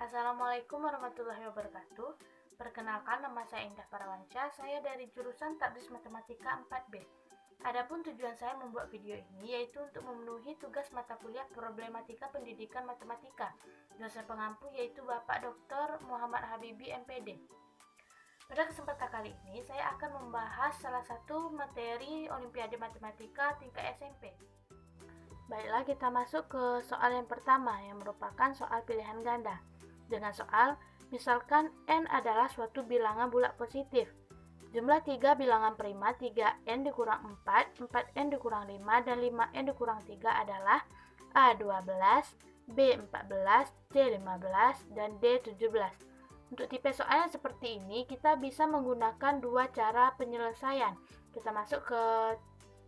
Assalamualaikum warahmatullahi wabarakatuh. Perkenalkan, nama saya Indah Parawansyah. Saya dari jurusan Takdis Matematika 4B. Adapun tujuan saya membuat video ini yaitu untuk memenuhi tugas mata kuliah Problematika Pendidikan Matematika. Dosen pengampu yaitu Bapak Dr. Muhammad Habibi MPD. Pada kesempatan kali ini saya akan membahas salah satu materi Olimpiade Matematika tingkat SMP. Baiklah, kita masuk ke soal yang pertama yang merupakan soal pilihan ganda. Dengan soal, misalkan N adalah suatu bilangan bulat positif. Jumlah 3 bilangan prima 3N dikurang 4, 4N dikurang 5, dan 5N dikurang 3 adalah A12, B14, C15, dan D17. Untuk tipe soalnya seperti ini, kita bisa menggunakan dua cara penyelesaian. Kita masuk ke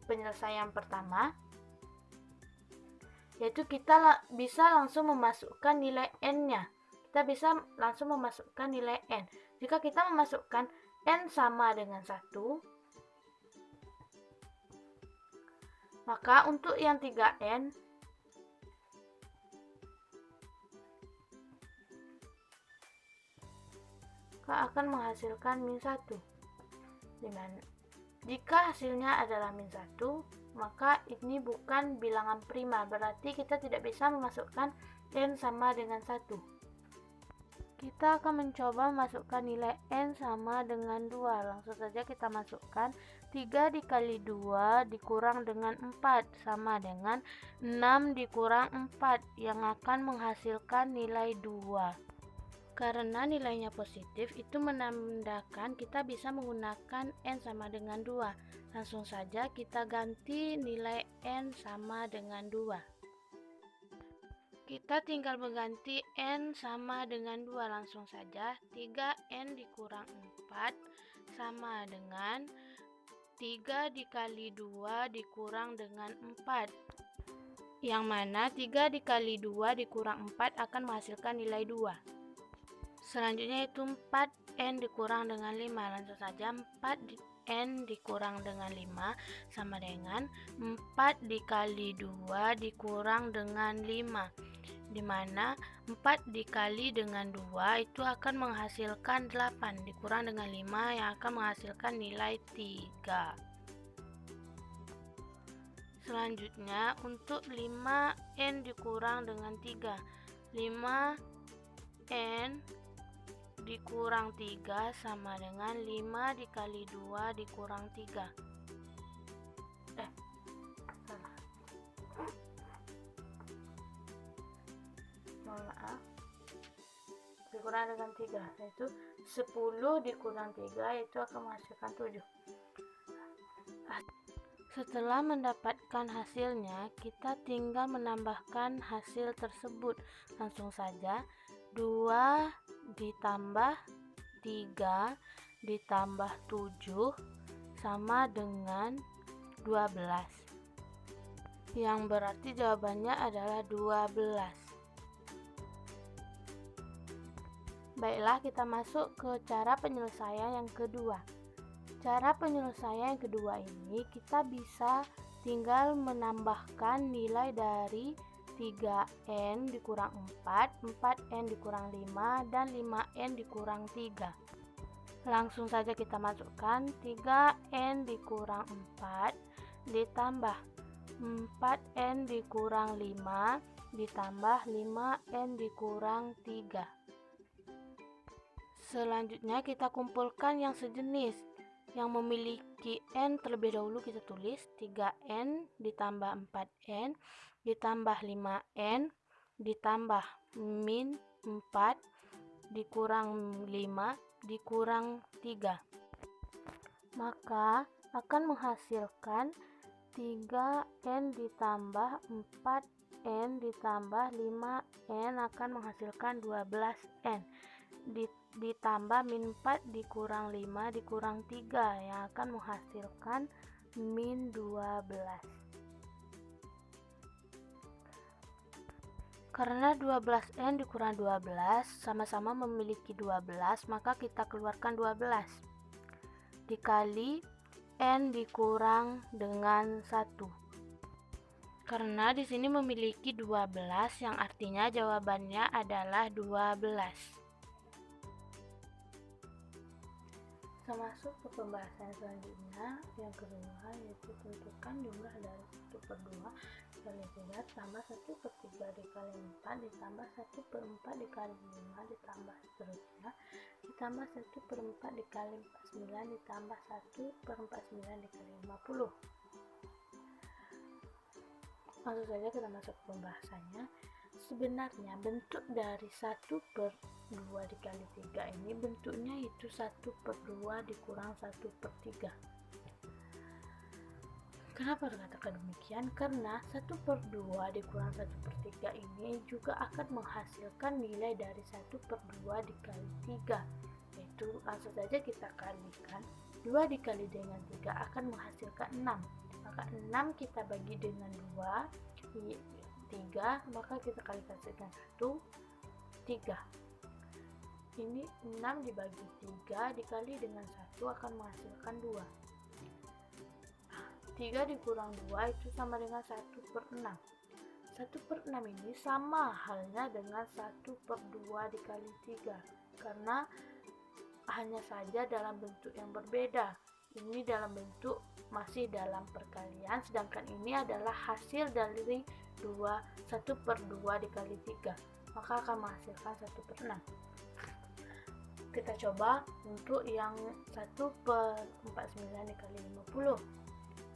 penyelesaian pertama, yaitu kita bisa langsung memasukkan nilai N-nya. Kita bisa langsung memasukkan nilai N. Jika kita memasukkan N sama dengan 1, maka untuk yang 3N, akan menghasilkan min 1. Dimana jika hasilnya adalah min 1, maka ini bukan bilangan prima, berarti kita tidak bisa memasukkan N sama dengan 1. Kita akan mencoba memasukkan nilai N sama dengan 2. Langsung saja kita masukkan 3 dikali 2 dikurang dengan 4 sama dengan 6 dikurang 4 yang akan menghasilkan nilai 2. Karena nilainya positif, itu menandakan kita bisa menggunakan N sama dengan 2. Langsung saja kita ganti nilai N sama dengan 2. Kita tinggal mengganti N sama dengan 2. Langsung saja 3N dikurang 4 sama dengan 3 dikali 2 dikurang dengan 4. Yang mana 3 dikali 2 dikurang 4 akan menghasilkan nilai 2. Selanjutnya itu 4N dikurang dengan 5. Langsung saja 4N dikurang dengan 5 sama dengan 4 dikali 2 dikurang dengan 5. Dimana 4 dikali dengan 2 itu akan menghasilkan 8 dikurang dengan 5 yang akan menghasilkan nilai 3. Selanjutnya untuk 5N dikurang dengan 3. 5N dikurang 3 sama dengan 5 dikali 2 dikurang 3. Dikurang dengan 3, yaitu 10 dikurang 3 yaitu akan menghasilkan 7. Setelah mendapatkan hasilnya, kita tinggal menambahkan hasil tersebut. Langsung saja 2 ditambah 3 ditambah 7 sama dengan 12, yang berarti jawabannya adalah 12. Baiklah, kita masuk ke cara penyelesaian yang kedua. Cara penyelesaian yang kedua ini kita bisa tinggal menambahkan nilai dari 3N dikurang 4, 4N dikurang 5, dan 5N dikurang 3. Langsung saja kita masukkan 3N dikurang 4 ditambah 4N dikurang 5 ditambah 5N dikurang 3. Selanjutnya kita kumpulkan yang sejenis yang memiliki N. Terlebih dahulu kita tulis 3N ditambah 4N ditambah 5N ditambah min 4 dikurang 5 dikurang 3, maka akan menghasilkan 3N ditambah 4N ditambah 5N akan menghasilkan 12N ditambah min 4 dikurang 5 dikurang 3 yang akan menghasilkan min 12. Karena 12N dikurang 12 sama-sama memiliki 12, maka kita keluarkan 12 dikali N dikurang dengan 1. Karena di sini memiliki 12 yang artinya jawabannya adalah 12. Kita masuk ke pembahasan selanjutnya yang kedua, yaitu tentukan jumlah dari 1/2 dikali 3 tambah 1/3 dikali 4 ditambah 1/4 dikali 5 ditambah seterusnya ditambah 1/4 dikali 49 ditambah 1/49 dikali 50. Langsung saja kita masuk ke pembahasannya. Sebenarnya bentuk dari 1/2 dikali 3 ini bentuknya itu 1/2 dikurang 1/3. Kenapa dikatakan demikian? Karena 1/2 dikurang 1/3 ini juga akan menghasilkan nilai dari 1/2 dikali 3, yaitu langsung saja kita kalikan 2 dikali dengan 3 akan menghasilkan 6, maka 6 kita bagi dengan 2, 3, maka kita kalikan dengan 1, 3. Ini 6 dibagi 3 dikali dengan 1 akan menghasilkan 2. 3 dikurang 2 itu sama dengan 1/6. 1/6 ini sama halnya dengan 1/2 dikali 3, karena hanya saja dalam bentuk yang berbeda. Ini dalam bentuk masih dalam perkalian, sedangkan ini adalah hasil dari 1/2 dikali 3, maka akan menghasilkan 1/6. Kita coba untuk yang 1/49 dikali 50.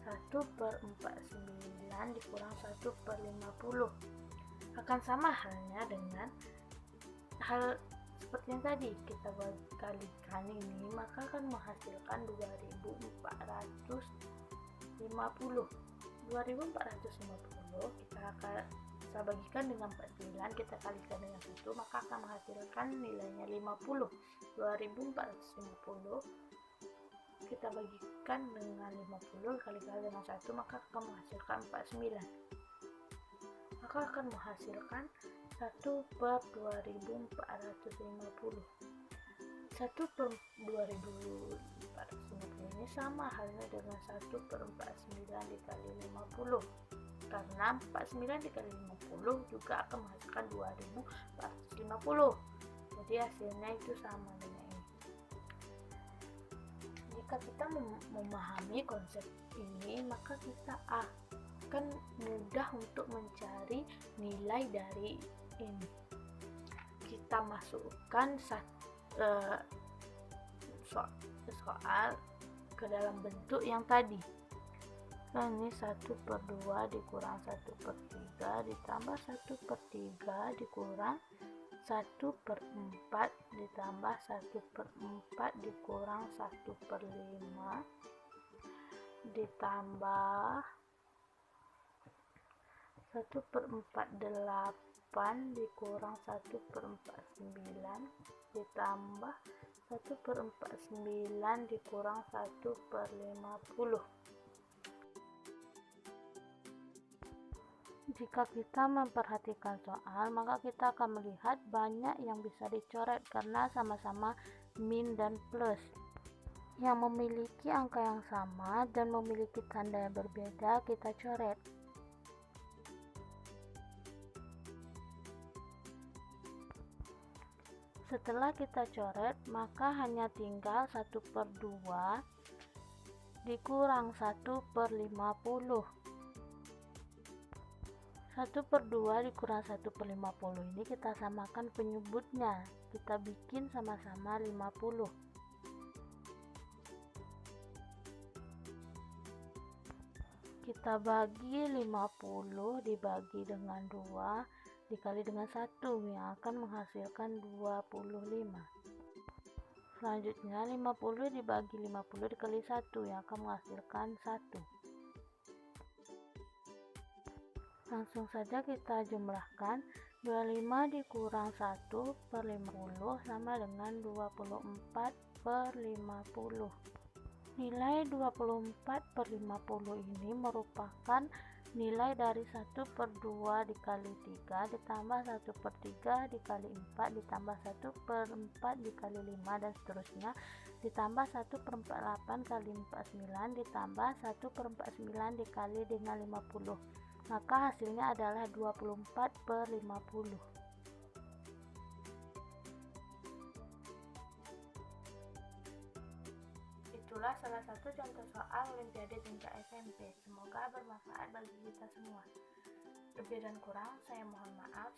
1/49 dikurang 1/50 akan sama halnya dengan hal seperti yang tadi, kita kalikan ini maka akan menghasilkan 2450. 2450 kita akan bagikan dengan 49, kita kalikan dengan 1, maka akan menghasilkan nilainya 50. 2450 kita bagikan dengan 50 kali-kali dengan 1, maka akan menghasilkan 49, maka akan menghasilkan 1/2450. 1/2450 ini sama halnya dengan 1/49 dikali 50, karena 49 dikali 50 juga akan menghasilkan 2450, jadi hasilnya itu sama dengan ini. Jika kita memahami konsep ini, maka kita akan mudah untuk mencari nilai dari ini. Kita masukkan soal ke dalam bentuk yang tadi. Nah, ini 1/2 dikurang 1/3 ditambah 1/3 dikurang 1/4 ditambah 1/4 dikurang 1/5 ditambah 1/48 dikurang 1/49 ditambah 1/49 dikurang 1/50. Jika kita memperhatikan soal, maka kita akan melihat banyak yang bisa dicoret karena sama-sama min dan plus yang memiliki angka yang sama dan memiliki tanda yang berbeda. Kita coret. Setelah kita coret, maka hanya tinggal 1/2 dikurang 1/50. 1/2 dikurang 1/50 ini kita samakan penyebutnya, kita bikin sama-sama 50. Kita bagi 50 dibagi dengan 2 dikali dengan 1 yang akan menghasilkan 25. Selanjutnya 50 dibagi 50 dikali 1 yang akan menghasilkan 1. Langsung saja kita jumlahkan. 25 dikurang 1/50 sama dengan 24/50. Nilai 24/50 ini merupakan nilai dari 1/2 dikali 3 ditambah 1/3 dikali 4 ditambah 1/4 dikali 5 dan seterusnya ditambah 1/48 kali 49 ditambah 1/49 dikali dengan 50. maka hasilnya adalah 24/50. Itulah salah satu contoh soal Olimpiade tingkat SMP. Semoga bermanfaat bagi kita semua. Lebih dan kurang saya mohon maaf.